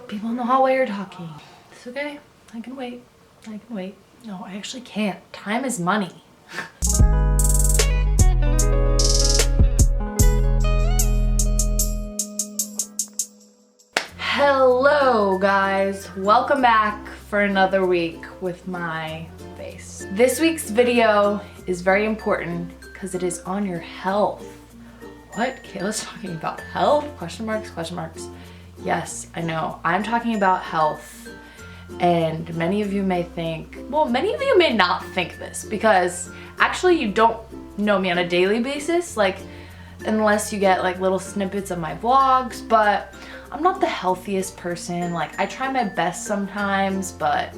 People in the hallway are talking. It's okay. I can wait. I can wait. No, I actually can't. Time is money. Hello guys, welcome back for another week with my face. This week's video is very important because it is on your health. What? Kayla's talking about health? Question marks, question marks. Yes, I know. I'm talking about health. And many of you may think, well, many of you may not think this because actually you don't know me on a daily basis, like unless you get like little snippets of my vlogs, but I'm not the healthiest person. Like I try my best sometimes, but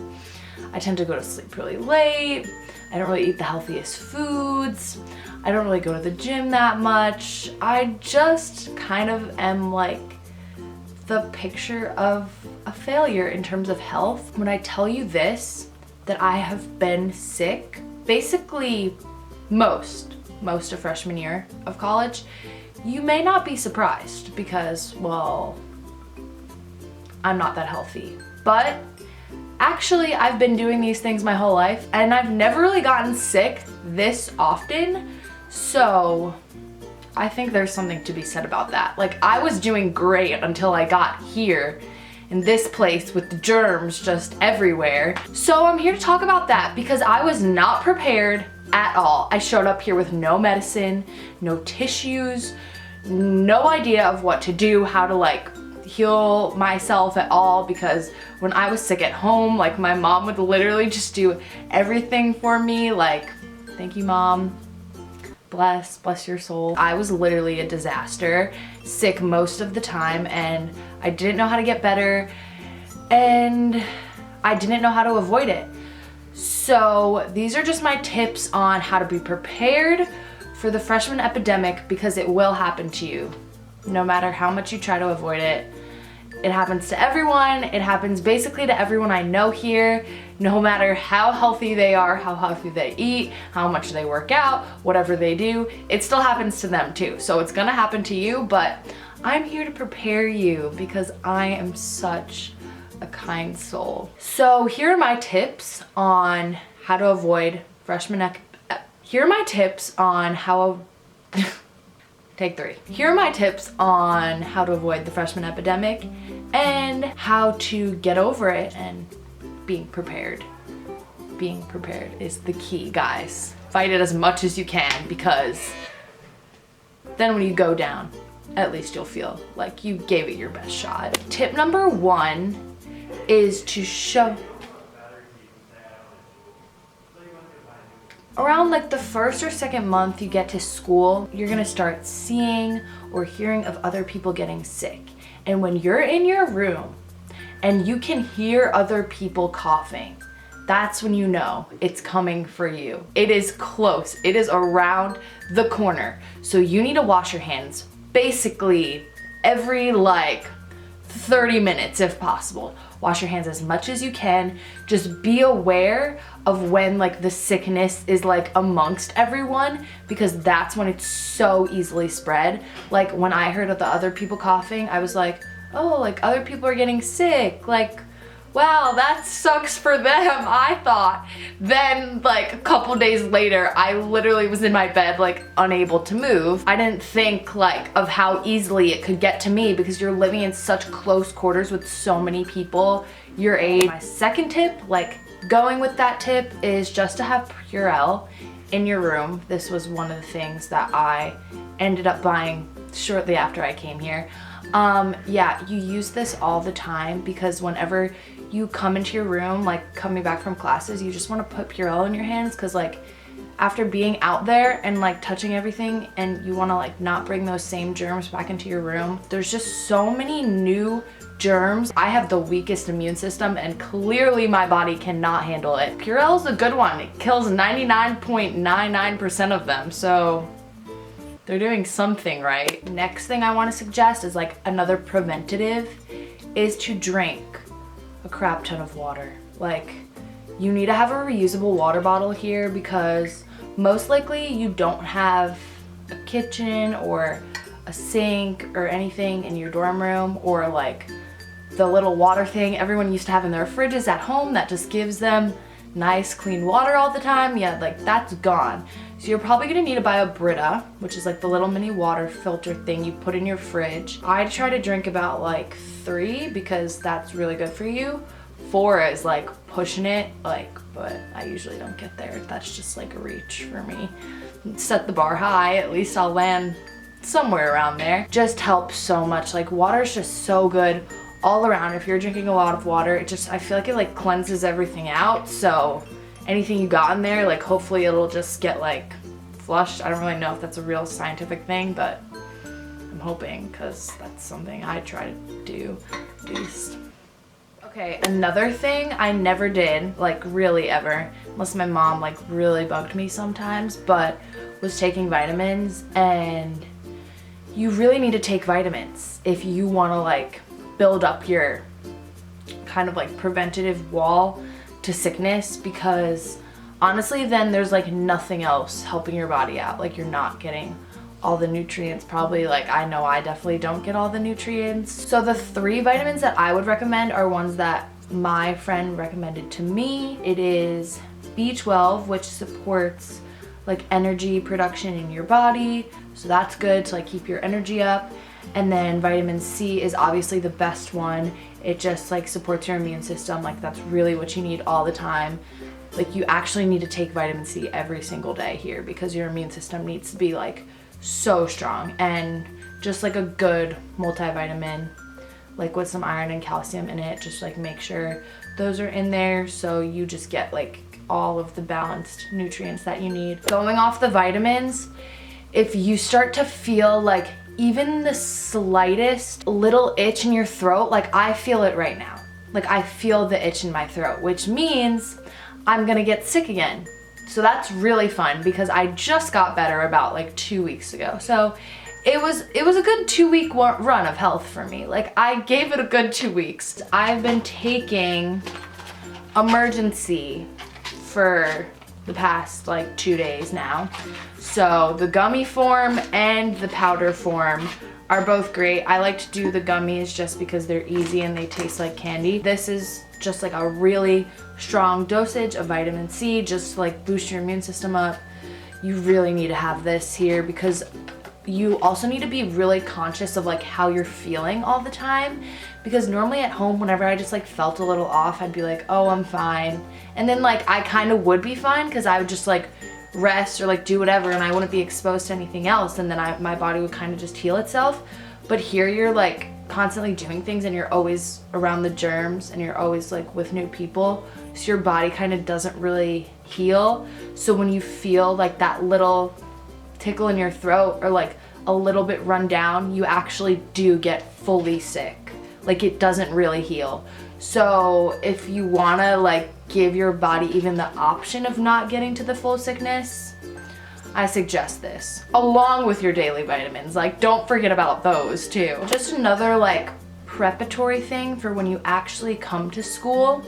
I tend to go to sleep really late. I don't really eat the healthiest foods. I don't really go to the gym that much. I just kind of am like the picture of a failure in terms of health. When I tell you this, that I have been sick basically most of freshman year of college, you may not be surprised because, well, I'm not that healthy. But actually, I've been doing these things my whole life and I've never really gotten sick this often. So I think there's something to be said about that. Like I was doing great until I got here in this place with the germs just everywhere. So I'm here to talk about that because I was not prepared at all. I showed up here with no medicine, no tissues, no idea of what to do, how to like heal myself at all, because when I was sick at home, like my mom would literally just do everything for me. Like, thank you, Mom. Bless your soul. I was literally a disaster, sick most of the time, and I didn't know how to get better, and I didn't know how to avoid it. So these are just my tips on how to be prepared for the freshman epidemic, because it will happen to you. No matter how much you try to avoid it, it happens to everyone. It happens basically to everyone I know here. No matter how healthy they are, how healthy they eat, how much they work out, whatever they do, it still happens to them too. So it's gonna happen to you, but I'm here to prepare you because I am such a kind soul. So here are my tips on how to avoid freshman Here are my tips on how Take 3. Here are my tips on how to avoid the freshman epidemic and how to get over it, and being prepared. Being prepared is the key, guys. Fight it as much as you can, because then when you go down, at least you'll feel like you gave it your best shot. Tip number 1 is to show around like the first or second month you get to school, you're gonna start seeing or hearing of other people getting sick. And when you're in your room and you can hear other people coughing, that's when you know it's coming for you. It is close, it is around the corner. So you need to wash your hands basically every like 30 minutes if possible. Wash your hands as much as you can. Just be aware of when like the sickness is like amongst everyone, because that's when it's so easily spread. Like when I heard of the other people coughing, I was like, oh, like other people are getting sick. Like, wow, that sucks for them, I thought. Then like a couple days later, I literally was in my bed like unable to move. I didn't think like of how easily it could get to me because you're living in such close quarters with so many people your age. My second tip, like going with that tip, is just to have Purell in your room. This was one of the things that I ended up buying shortly after I came here. Yeah, you use this all the time because whenever you come into your room, like coming back from classes, you just want to put Purell in your hands, because like after being out there and like touching everything, and you want to like not bring those same germs back into your room. There's just so many new germs. I have the weakest immune system and clearly my body cannot handle it. Purell's a good one. It kills 99.99% of them, so they're doing something right. Next thing I want to suggest is like another preventative is to drink a crap ton of water. Like you need to have a reusable water bottle here because most likely you don't have a kitchen or a sink or anything in your dorm room, or like the little water thing everyone used to have in their fridges at home that just gives them nice clean water all the time, yeah, like that's gone. So you're probably gonna need to buy a Brita, which is like the little mini water filter thing you put in your fridge. I try to drink about like 3 because that's really good for you. 4 is like pushing it, like, but I usually don't get there. That's just like a reach for me. Set the bar high, at least I'll land somewhere around there. Just helps so much. Like water is just so good all around. If you're drinking a lot of water, it just, I feel like it like cleanses everything out. So anything you got in there, like hopefully it'll just get like flushed. I don't really know if that's a real scientific thing, but I'm hoping, because that's something I try to do at least. Okay, another thing I never did, like really ever, unless my mom like really bugged me sometimes, but was taking vitamins. And you really need to take vitamins if you want to like build up your kind of like preventative wall to sickness, because honestly then there's like nothing else helping your body out. Like you're not getting all the nutrients probably. Like I know I definitely don't get all the nutrients. So the 3 vitamins that I would recommend are ones that my friend recommended to me. It is B12, which supports like energy production in your body, so that's good to like keep your energy up. And then vitamin C is obviously the best one. It just like supports your immune system. Like that's really what you need all the time. Like you actually need to take vitamin C every single day here, because your immune system needs to be like so strong. And just like a good multivitamin, like with some iron and calcium in it, just like make sure those are in there so you just get like all of the balanced nutrients that you need. Going off the vitamins, if you start to feel like even the slightest little itch in your throat, like I feel it right now. Like I feel the itch in my throat, which means I'm gonna get sick again. So that's really fun, because I just got better about like 2 weeks ago. So it was a good 2-week run of health for me. Like I gave it a good 2 weeks. I've been taking Emergency for the past like 2 days now. So the gummy form and the powder form are both great. I like to do the gummies just because they're easy and they taste like candy. This is just like a really strong dosage of vitamin C, just to like boost your immune system up. You really need to have this here, because you also need to be really conscious of like how you're feeling all the time. Because normally at home, whenever I just like felt a little off, I'd be like, oh, I'm fine. And then like I kind of would be fine, because I would just like rest or like do whatever and I wouldn't be exposed to anything else, and then my body would kind of just heal itself. But here you're like constantly doing things and you're always around the germs and you're always like with new people, so your body kind of doesn't really heal. So when you feel like that little tickle in your throat or like a little bit run down, you actually do get fully sick. Like it doesn't really heal. So if you want to like give your body even the option of not getting to the full sickness, I suggest this along with your daily vitamins. Like don't forget about those too. Just another like preparatory thing for when you actually come to school.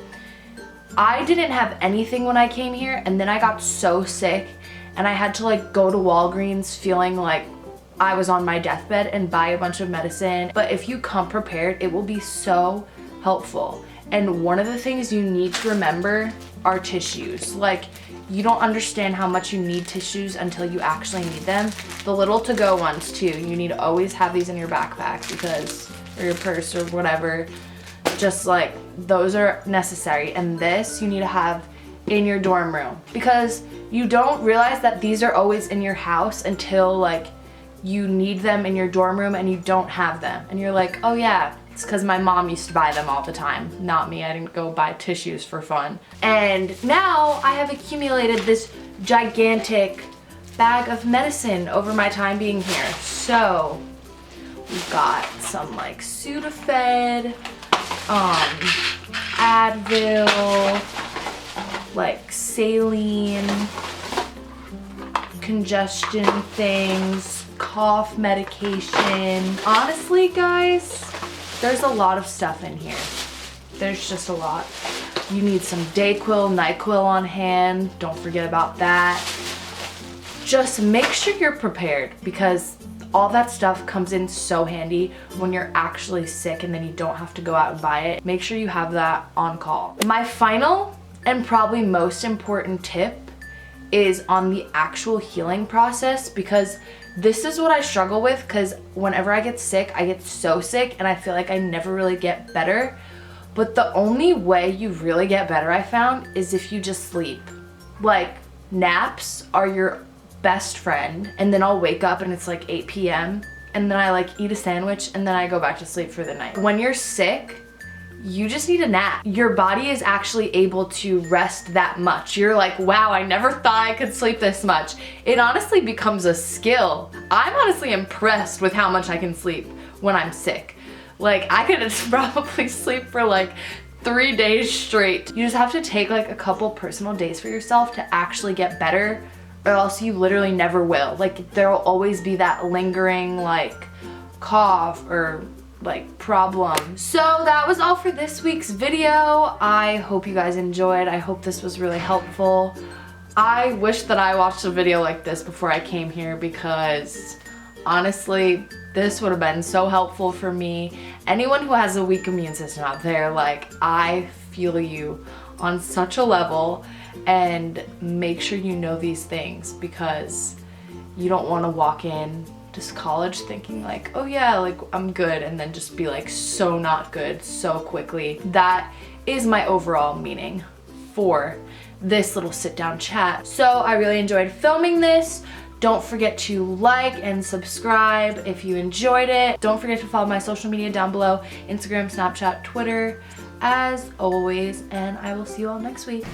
I didn't have anything when I came here, and then I got so sick and I had to like go to Walgreens feeling like I was on my deathbed and buy a bunch of medicine. But if you come prepared, it will be so helpful. And one of the things you need to remember are tissues. Like you don't understand how much you need tissues until you actually need them. The little to-go ones too. You need to always have these in your backpack, because, or your purse or whatever. Just like those are necessary. And this you need to have in your dorm room, because you don't realize that these are always in your house until like you need them in your dorm room and you don't have them. And you're like, oh yeah, it's because my mom used to buy them all the time. Not me, I didn't go buy tissues for fun. And now I have accumulated this gigantic bag of medicine over my time being here. So we've got some like Sudafed, Advil, like saline, congestion things, cough medication. Honestly, guys, there's a lot of stuff in here. There's just a lot. You need some Dayquil, NyQuil on hand. Don't forget about that. Just make sure you're prepared, because All that stuff comes in so handy when you're actually sick and then you don't have to go out and buy it. Make sure you have that on call. My final and probably most important tip is on the actual healing process, because this is what I struggle with, because whenever I get sick, I get so sick and I feel like I never really get better. But the only way you really get better, I found, is if you just sleep. Like, naps are your best friend, and then I'll wake up and it's like 8 p.m. and then I like eat a sandwich and then I go back to sleep for the night. When you're sick, you just need a nap. Your body is actually able to rest that much. You're like, wow, I never thought I could sleep this much. It honestly becomes a skill. I'm honestly impressed with how much I can sleep when I'm sick. Like, I could probably sleep for like 3 days straight. You just have to take like a couple personal days for yourself to actually get better, or else you literally never will. Like, there'll always be that lingering like cough or like problem. So that was all for this week's video. I hope you guys enjoyed. I hope this was really helpful. I wish that I watched a video like this before I came here, because honestly, this would have been so helpful for me. Anyone who has a weak immune system out there, like, I feel you on such a level. And make sure you know these things, because you don't want to walk in to college thinking like, oh yeah, like I'm good, and then just be like so not good so quickly. That is my overall meaning for this little sit down chat. So I really enjoyed filming this. Don't forget to like and subscribe if you enjoyed it. Don't forget to follow my social media down below, Instagram, Snapchat, Twitter, as always, and I will see you all next week.